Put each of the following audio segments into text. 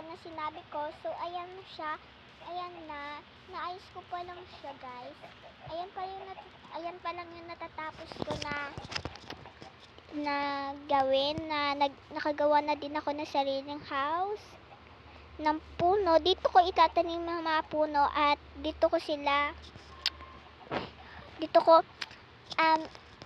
na sinabi ko. So, ayan siya. Ayan na. Naayos ko pa lang siya, guys. Ayan pa lang yung natatapos ko na gawin. Nakagawa na din ako ng sariling house ng puno. Dito ko itatanim ng mga puno at dito ko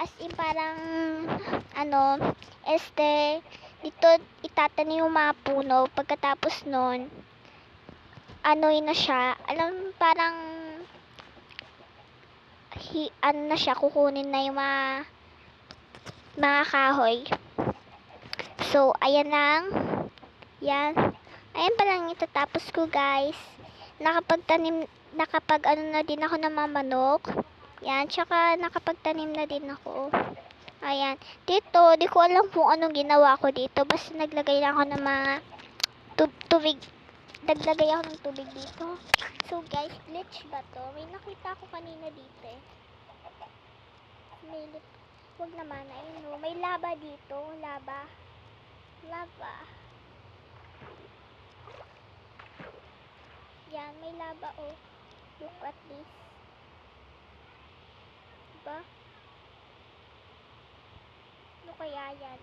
as in parang dito itatanim yung mga puno. Pagkatapos nun, yun na siya, parang na siya, kukunin na yung mga kahoy. So, ayan lang. Yan. Ayan pa lang itatapos ko, guys. Nakapag na din ako ng mga manok. Yan, tsaka nakapagtanim na din ako. Ayan. Dito, di ko alam kung anong ginawa ko dito. Basta naglagay lang ako ng mga tubig. Naglagay ako ng tubig dito. So, guys, glitch ba to? May nakita ko kanina dito eh. Huwag naman. Ayun, may lava dito. Lava. Yan, may lava oh. Look at this. Diba? Ano kaya yan?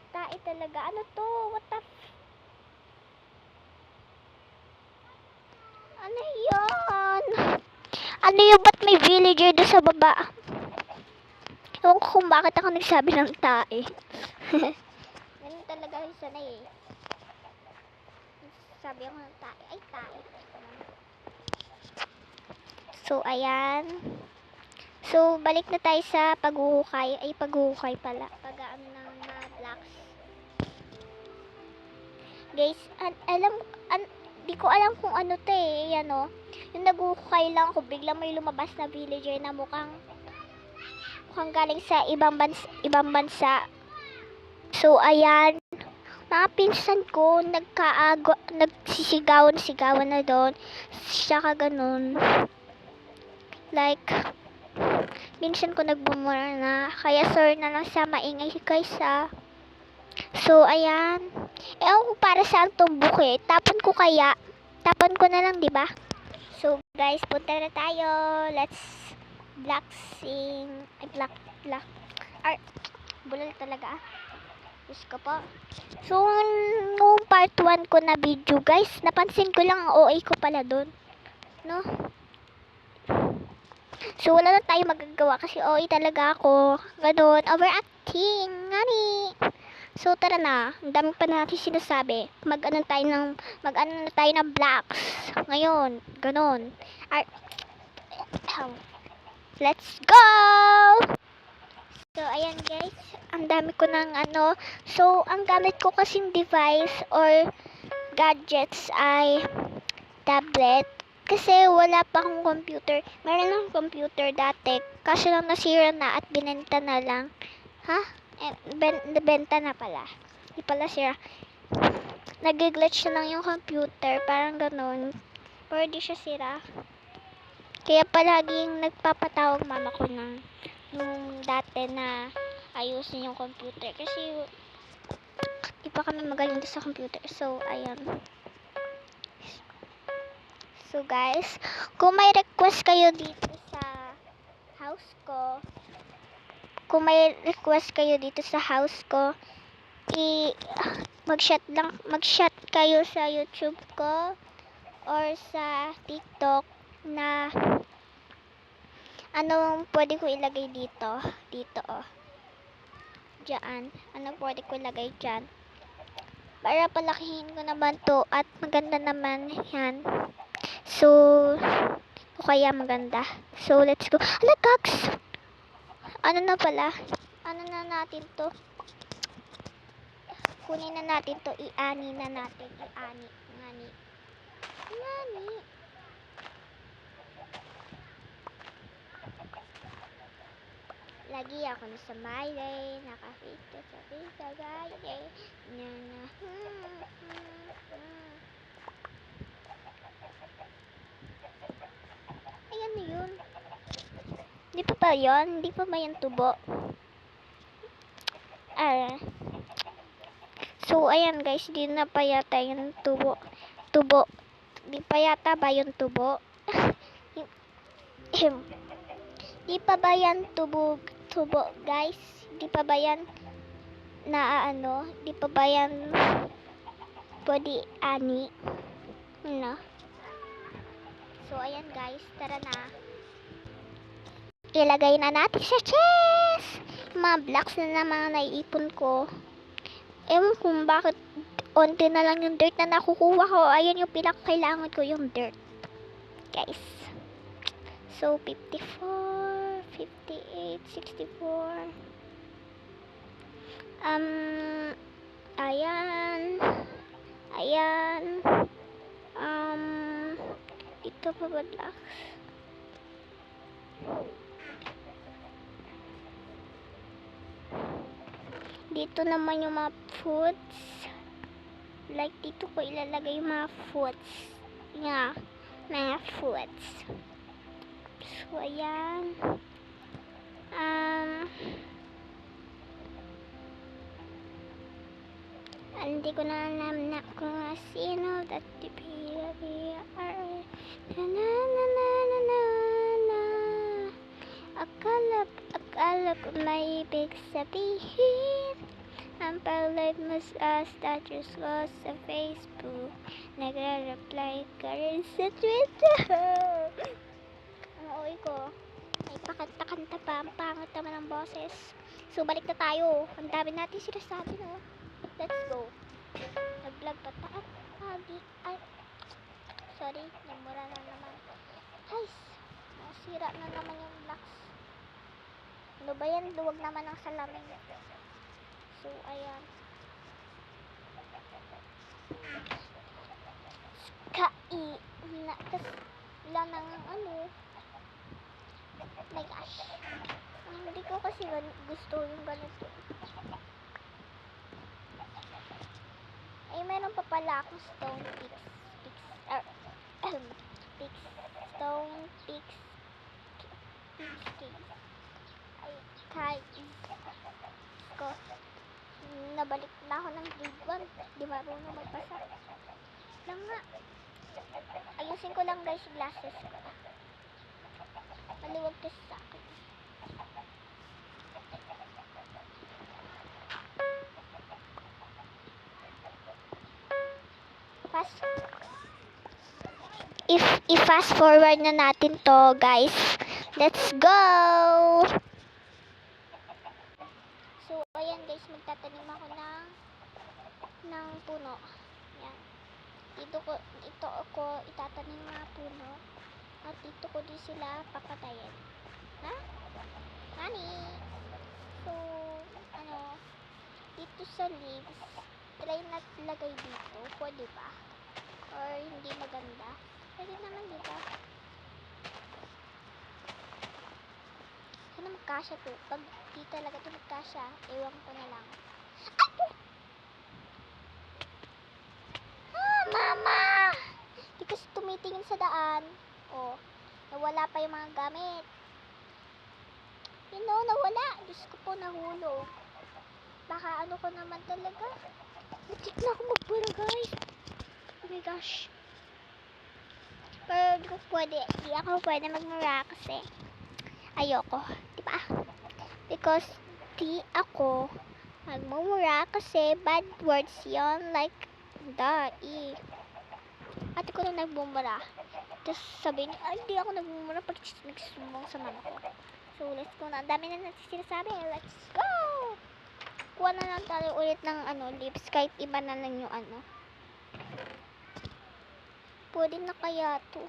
Tae talaga. Ano to? What the ano yun? Ano yun? Ba't may villager doon sa baba? Ewan ko kung bakit ako nagsabi ng tae. Ganun talaga yung sanay eh. Sabi ako ng tae. Ay, tae. So, ayan. So, balik na tayo sa paghuhukay. Ay, paghuhukay pala. Pag-ano ng blocks. Guys, di ko alam kung ano to eh. Yan o. Yung naghuhukay lang ako, biglang may lumabas na villager na mukhang galing sa ibang bansa. So, ayan. Mga pinsan ko, nagsisigawan na doon. Saka ganun. Like, minsan ko nagbumura na. Kaya sorry na lang sa maingay guys ah. So, ayan. Ewan ko para saan tong buke. Tapon ko na lang, diba? So, guys, punta na tayo. Let's bulal talaga ah. Diyos ko po. So, nung part 1 ko na video, guys, napansin ko lang ang OA ko pala dun. No? So, wala na tayo magagawa kasi OA talaga ako. Ganun, overacting. Ngani. So, tara na. Ang dami pa natin sinasabi. Mag-ano na tayo ng blocks. Ngayon, ganun. Let's go! So, ayan guys. Ang dami ko ng So, ang gamit ko kasing device or gadgets ay tablet. Kasi wala pa akong computer. Meron akong computer dati. Kasi lang nasira na at binenta na lang. Ha? Nabenta na pala. Di pala sira. Nag-glitch na lang yung computer. Parang ganun. Pero di siya sira. Kaya palaging nagpapatawag mama ko nung dati na ayusin yung computer. Kasi di pa kami magaling sa computer. So, ayan. So, guys, kung may request kayo dito sa house ko, mag-chat kayo sa YouTube ko or sa TikTok na anong pwede ko ilagay dito oh. Diyan. Anong pwede ko ilagay dyan para palakihin ko naman to at maganda naman yan. So, kaya maganda. So, let's go. Ala, Gags! Ano na natin to? Kunin na natin to. Iani na natin. Ngani. Lagi ako na sa my day. Naka-fit ka sa pizza, guys. Ayan na yun. Hindi pa ba yun tubo? Ah, so, ayan guys, di na pa yata yung tubo. Di pa yata ba yung tubo? Di pa ba yan tubo guys? Di pa ba yan na ano? Di pa ba yan pwede ani? No? So, ayan guys, tara na. Ilagay na natin sa chest! Mga blocks na mga naiipon ko. Ewan kung bakit onti na lang yung dirt na nakukuha ko. Ayun yung pinakakailangan ko, yung dirt. Guys. So, 54, 58, 64. Ayan. Ayan. Dito pa ba blocks? Dito naman yung mga foods. Like, dito ko ilalagay yung mga foods. Yeah, mga foods. So, ayan. Hindi ko na alam na kung sino that are na na na na na na na. Akala ko may ibig sabihin. Ang pag-like mo sa status ko sa Facebook. Nagre-reply ka rin sa Twitter. Ang oy ko. May pakanta-kanta pa. Ang pangit naman ang boses. So, balik na tayo. Ang dami natin sinasabi, no? Let's go. Nag-vlog pa tayo. Sorry. Namura na naman. Guys. Masira na naman yung blocks. Ano ba yan? Luwag naman ang salamin. So, ayan. Wala nang ano. My gosh. Hindi ko kasi gusto yung ganito. Ay, meron pa pala akong stone picks. Stone picks. Ay, kahit ko. Nabalik na ako ng grade 1. Di marunong magbasa. Lang nga. Ayusin ko lang guys yung glasses ko. Maluwag kasi sa akin. I-fast forward na natin to guys. Let's go! So, ayan guys, magtatanim ako ng puno. Yan. Ito ako itatanim mga puno. At dito ko din sila papatayin. Ha? Nani? So, dito sa leaves, try na lagay dito. Pwede ba? Or hindi maganda? Pwede naman, diba? Sana magkasya to. Pag di talaga to magkasya, ewan ko na lang. Mama! Di kasi tumitingin sa daan. Oh, nawala pa yung mga gamit. You know, nawala. Diyos ko po, nahulog. Baka ano ko naman talaga. Matik na ako magbura, guys. Oh my gosh. Pero di ako pwede magmura kasi ayoko. Diba? Because di ako magmumura kasi bad words yon, like ate ko na nagbumura. Tapos sabihin niya, hindi ako nagmumura pag nagsumbong sa mama ko. So, let's go na. Ang dami na natin sinasabi. Let's go! Kuha na lang tayo ulit ng lips. Kahit iba na lang yung Pwede na kaya to?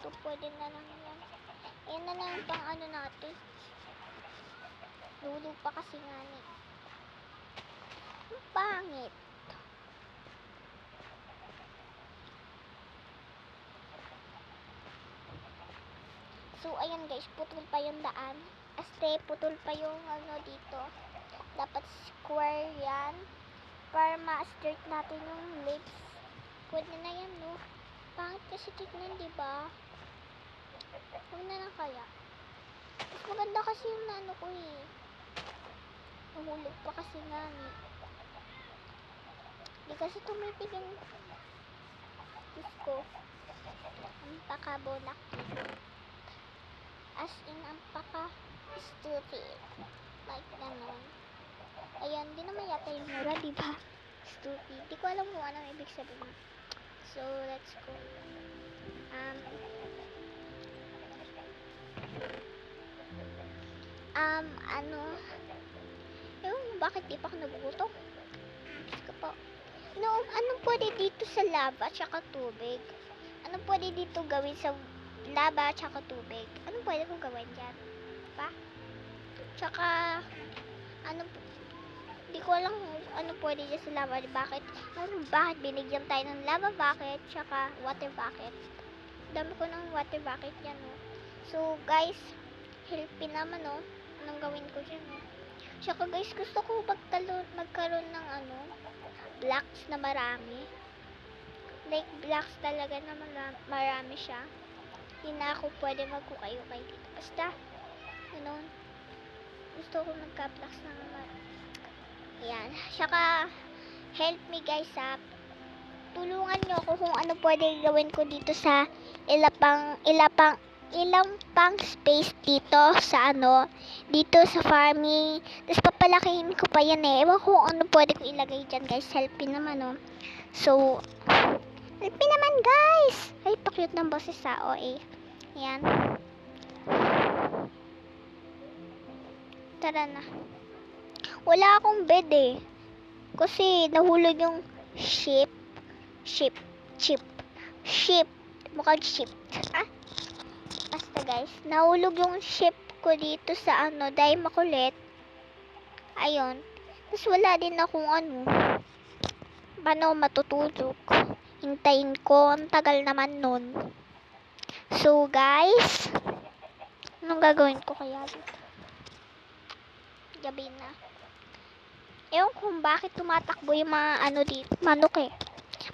Ito, pwede na lang yan. Ayan na lang pang natin. Lulog pa kasi nga ni. Ang pangit. So, ayan guys, putol pa yung daan. Putol pa yung dito. Dapat square yan. Para ma-straight natin yung lips. Pwede na yan, no? Pangit kasi tignan, diba? Huwag na lang kaya. Mas maganda kasi yung ano ko eh. Nahulog pa kasi nga eh. Di kasi tumitig yung Diyos ko. Ang pakabonak. As in, ang paka-stupid. Like, ganon. Ayan, di naman yata yung mura, diba? Stupid. Di ko alam kung anong ibig sabihin. So, let's go. Ano? Ewan mo, bakit di pa ako nagugutom? Diyos ko po. No, anong pwede dito sa lava tsaka tubig? Anong pwede dito gawin sa lava tsaka tubig? Anong pwede kong gawin dyan? Pa? Tsaka, di ko alam ano pwede dyan sa lava. Bakit binigyan tayo ng lava bucket tsaka water bucket? Dami ko ng water bucket yan, oh. So, guys, helpin naman, oh. Anong gawin ko dyan, oh. Tsaka, guys, gusto ko magkaroon ng, blocks na marami. Like, blocks talaga na marami siya. Hindi na ako pwede magkukay-ukay dito. Basta, ganun. Gusto ko magka-blocks na marami. Ayan. Tsaka, help me, guys, ha. Tulungan nyo ako kung ano pwede gawin ko dito sa ilang pang space dito sa dito sa farming. Tapos papalakihin ko pa yan eh. Ewan ko kung ano pwede ko ilagay dyan, guys. Helpin naman, oh. So, helpin naman, guys. Ay, pa-cute ng boses sa OA. Ayan. Tara na. Wala akong bed eh. Kasi nahulog yung ship. Mukhang ship. Basta guys, nahulog yung ship ko dito sa dahil makulit. Ayun. Tapos wala din akong paano matutulog. Hintayin ko. Ang tagal naman nun. So guys, anong gagawin ko kaya dito? Gabi na. Ewan kung bakit tumatakbo yung mga dito. Manok eh.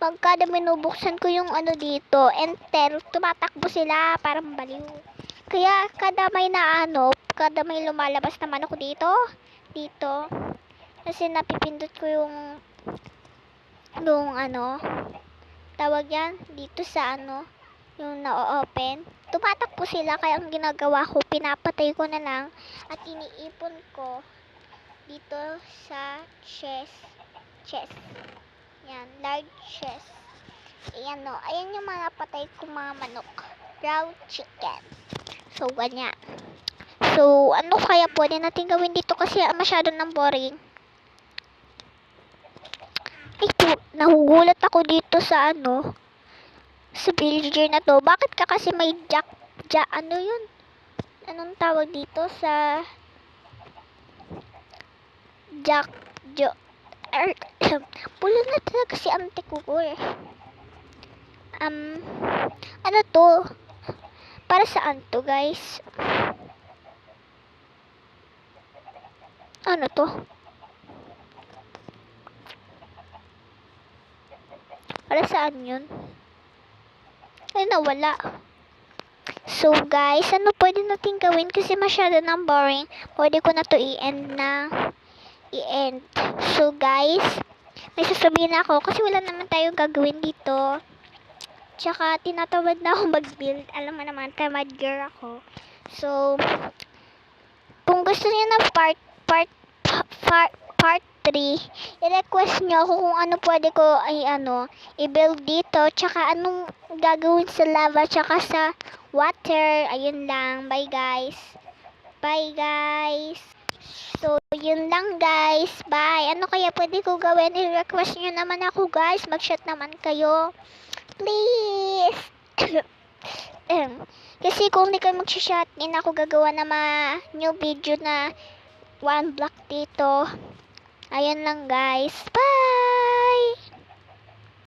Pagkada minubuksan ko yung dito, enter, tumatakbo sila, parang baliw. Kaya kada may kada may lumalabas na manok dito, kasi napipindot ko yung tawag yan, dito sa yung na-open, tumatakbo sila, kaya ang ginagawa ko, pinapatay ko na lang, at iniipon ko dito sa chest. Yan, large chest. Ayan o. Ayan yung mga patay kong mga manok. Raw chicken. So, ganyan. So, ano kaya pwede natin gawin dito kasi masyado nang boring. Ay, nahugulat ako dito sa sa villager na to. Bakit ka kasi may ano yun? Anong tawag dito sa pulo na talaga si ante ko eh. Ano to? Para saan to, guys? Ano to? Para saan yun? Ay, nawala. So, guys, ano pwede natin gawin? Kasi masyado nang boring. Pwede ko na to i-end. So, guys, may sasabihin ako kasi wala naman tayong gagawin dito. Tsaka, tinatamad na ako mag-build. Alam mo naman, tamad girl ako. So, kung gusto niyo na part 3, i-request nyo ako kung ano pwede ko i-build dito. Tsaka, anong gagawin sa lava, tsaka sa water. Ayun lang. Bye, guys. So, yun lang, guys. Bye. Ano kaya pwede ko gawin? I-request nyo naman ako, guys. Mag-chat naman kayo. Please. Kasi kung hindi kayo mag-chat, din ako gagawa na new video na 1 block dito. Ayan lang, guys. Bye.